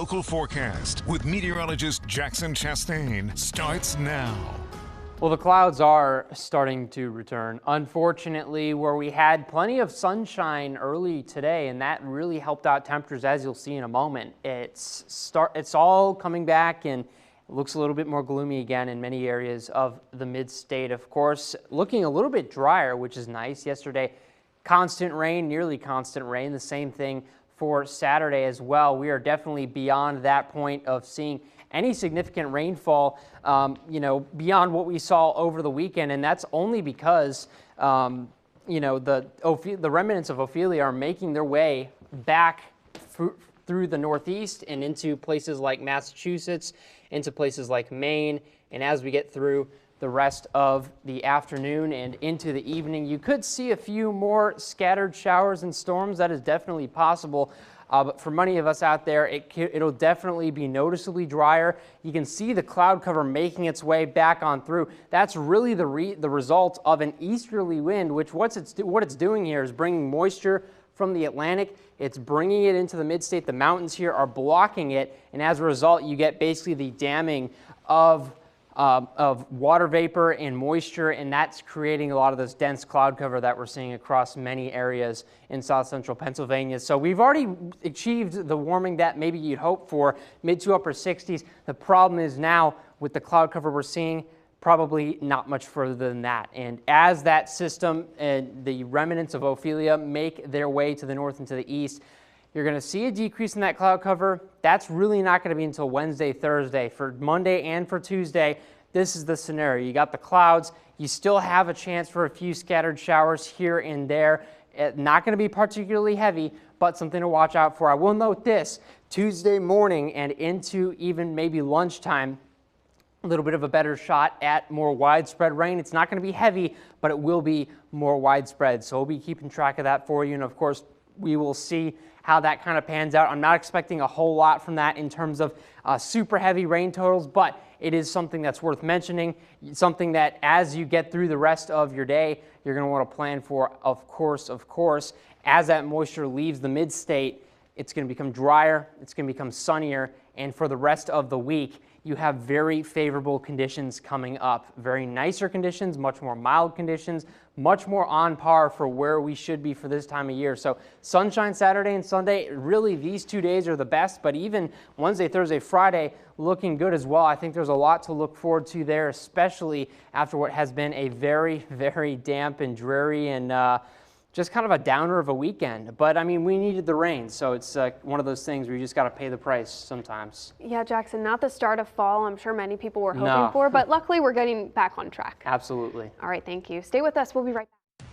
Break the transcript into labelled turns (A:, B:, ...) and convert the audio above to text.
A: local forecast with meteorologist Jackson Chastain starts now.
B: Well, the clouds are starting to return. Unfortunately, where we had plenty of sunshine early today, and that really helped out temperatures, as you'll see in a moment. It's all coming back, and it looks a little bit more gloomy again in many areas of the mid-state. Of course, looking a little bit drier, which is nice. Yesterday, constant rain, nearly constant rain. The same thing for Saturday as well. We are definitely beyond that point of seeing any significant rainfall, beyond what we saw over the weekend, and that's only because, the remnants of Ophelia are making their way back through the Northeast and into places like Massachusetts, into places like Maine, and as we get through the rest of the afternoon and into the evening, you could see a few more scattered showers and storms. That is definitely possible. But for many of us out there, it'll definitely be noticeably drier. You can see the cloud cover making its way back on through. That's really the result of an easterly wind, which what it's doing here is bringing moisture from the Atlantic. It's bringing it into the mid-state. The mountains here are blocking it, and as a result, you get basically the damming of water vapor and moisture, and that's creating a lot of this dense cloud cover that we're seeing across many areas in south central Pennsylvania. So we've already achieved the warming that maybe you'd hope for, mid to upper 60s. The problem is now with the cloud cover we're seeing, probably not much further than that. And as that system and the remnants of Ophelia make their way to the north and to the east, you're going to see a decrease in that cloud cover. That's really not going to be until Wednesday, Thursday. For Monday and for Tuesday, this is the scenario. You got the clouds. You still have a chance for a few scattered showers here and there. Not going to be particularly heavy, but something to watch out for. I will note this, Tuesday morning and into even maybe lunchtime, a little bit of a better shot at more widespread rain. It's not going to be heavy, but it will be more widespread. So we'll be keeping track of that for you. And of course, we will see how that kind of pans out. I'm not expecting a whole lot from that in terms of super heavy rain totals, but it is something that's worth mentioning, something that as you get through the rest of your day, you're going to want to plan for. Of course, as that moisture leaves the mid-state, it's going to become drier, it's going to become sunnier, and for the rest of the week, you have very favorable conditions coming up. Very nicer conditions, much more mild conditions, much more on par for where we should be for this time of year. So sunshine Saturday and Sunday, really these 2 days are the best, but even Wednesday, Thursday, Friday looking good as well. I think there's a lot to look forward to there, especially after what has been a very, very damp and dreary and just kind of a downer of a weekend. But I mean, we needed the rain, so it's one of those things where you just got to pay the price sometimes.
C: Yeah, Jackson, not the start of fall I'm sure many people were hoping for, but luckily we're getting back on track.
B: Absolutely.
C: All right, thank you. Stay with us. We'll be right back.